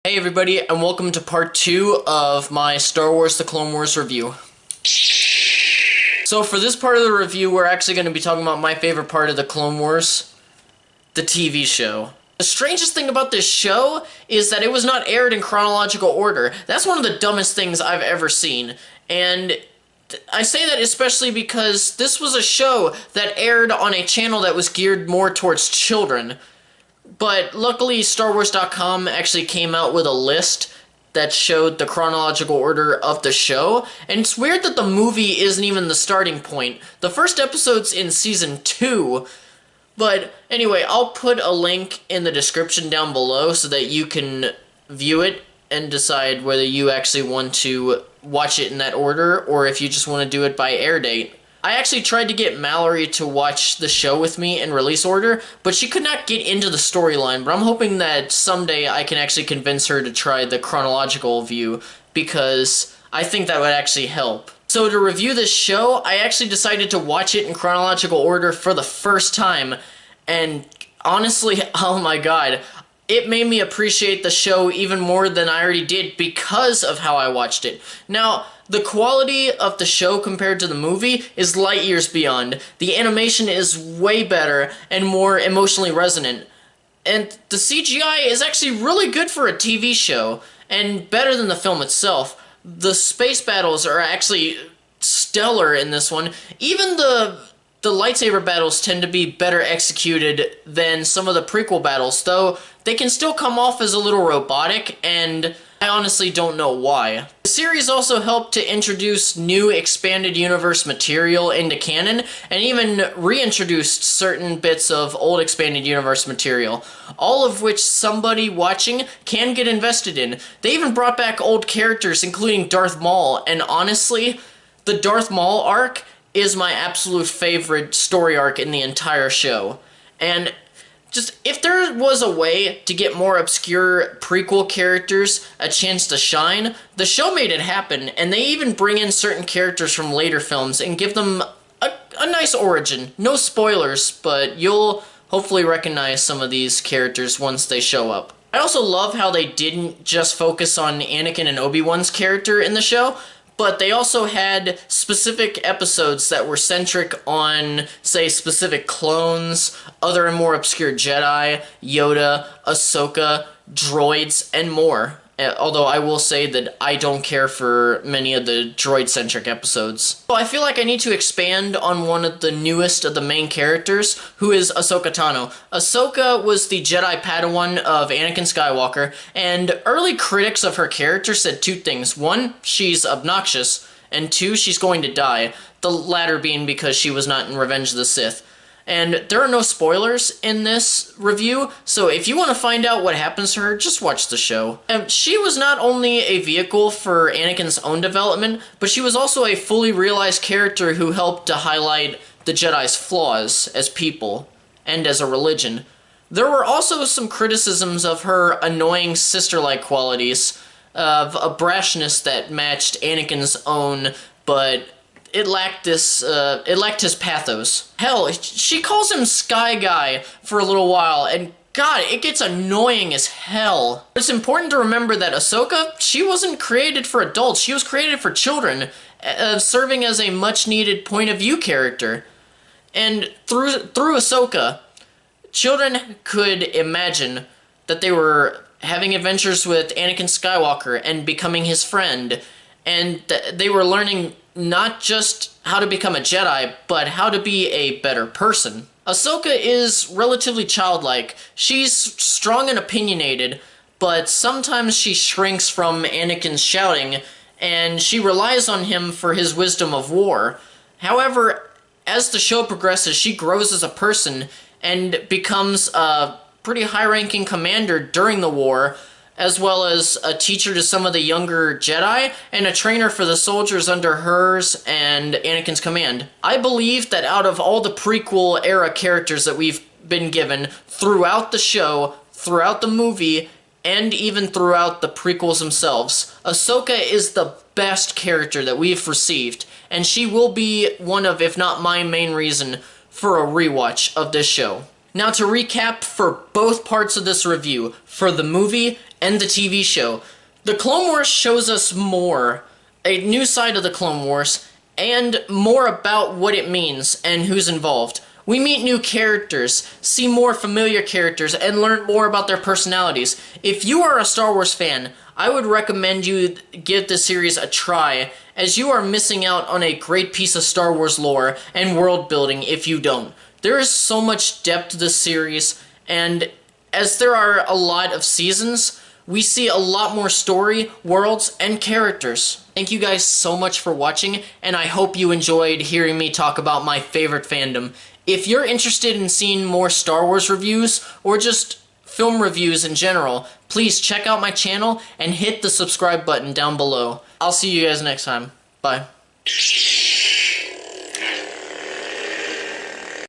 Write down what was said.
Hey everybody, and welcome to part 2 of my Star Wars The Clone Wars review. So for this part of the review, we're actually going to be talking about my favorite part of The Clone Wars, the TV show. The strangest thing about this show is that it was not aired in chronological order. That's one of the dumbest things I've ever seen, and I say that especially because this was a show that aired on a channel that was geared more towards children. But luckily, StarWars.com actually came out with a list that showed the chronological order of the show, and it's weird that the movie isn't even the starting point. The first episode's in Season 2, but anyway, I'll put a link in the description down below so that you can view it and decide whether you actually want to watch it in that order, or if you just want to do it by air date. I actually tried to get Mallory to watch the show with me in release order, but she could not get into the storyline, but I'm hoping that someday I can actually convince her to try the chronological view, because I think that would actually help. So to review this show, I actually decided to watch it in chronological order for the first time, and honestly, oh my god, it made me appreciate the show even more than I already did because of how I watched it. Now, the quality of the show compared to the movie is light years beyond. The animation is way better and more emotionally resonant. And the CGI is actually really good for a TV show, and better than the film itself. The space battles are actually stellar in this one. Even the lightsaber battles tend to be better executed than some of the prequel battles, though they can still come off as a little robotic, and I honestly don't know why. The series also helped to introduce new expanded universe material into canon, and even reintroduced certain bits of old expanded universe material, all of which somebody watching can get invested in. They even brought back old characters, including Darth Maul, and honestly, the Darth Maul arc is my absolute favorite story arc in the entire show. And just, if there was a way to get more obscure prequel characters a chance to shine, the show made it happen, and they even bring in certain characters from later films and give them a nice origin. No spoilers, but you'll hopefully recognize some of these characters once they show up. I also love how they didn't just focus on Anakin and Obi-Wan's character in the show, but they also had specific episodes that were centric on, say, specific clones, other and more obscure Jedi, Yoda, Ahsoka, droids, and more. Although I will say that I don't care for many of the droid-centric episodes. So I feel like I need to expand on one of the newest of the main characters, who is Ahsoka Tano. Ahsoka was the Jedi Padawan of Anakin Skywalker, and early critics of her character said two things. One, she's obnoxious, and two, she's going to die. The latter being because she was not in Revenge of the Sith. And there are no spoilers in this review, so if you want to find out what happens to her, just watch the show. She was not only a vehicle for Anakin's own development, but she was also a fully realized character who helped to highlight the Jedi's flaws as people, and as a religion. There were also some criticisms of her annoying sister-like qualities, of a brashness that matched Anakin's own, but it lacked his pathos. Hell, she calls him Sky Guy for a little while, and god, it gets annoying as hell. It's important to remember that Ahsoka, she wasn't created for adults, she was created for children, serving as a much-needed point-of-view character. And through Ahsoka, children could imagine that they were having adventures with Anakin Skywalker and becoming his friend, and they were learning not just how to become a Jedi, but how to be a better person. Ahsoka is relatively childlike. She's strong and opinionated, but sometimes she shrinks from Anakin's shouting, and she relies on him for his wisdom of war. However, as the show progresses, she grows as a person and becomes a pretty high-ranking commander during the war, as well as a teacher to some of the younger Jedi, and a trainer for the soldiers under hers and Anakin's command. I believe that out of all the prequel-era characters that we've been given throughout the show, throughout the movie, and even throughout the prequels themselves, Ahsoka is the best character that we've received, and she will be one of, if not my main reason, for a rewatch of this show. Now to recap for both parts of this review, for the movie and the TV show, the Clone Wars shows us more, a new side of the Clone Wars, and more about what it means and who's involved. We meet new characters, see more familiar characters, and learn more about their personalities. If you are a Star Wars fan, I would recommend you give this series a try, as you are missing out on a great piece of Star Wars lore and world building if you don't. There is so much depth to this series, and as there are a lot of seasons, we see a lot more story, worlds, and characters. Thank you guys so much for watching, and I hope you enjoyed hearing me talk about my favorite fandom. If you're interested in seeing more Star Wars reviews, or just film reviews in general, please check out my channel and hit the subscribe button down below. I'll see you guys next time. Bye.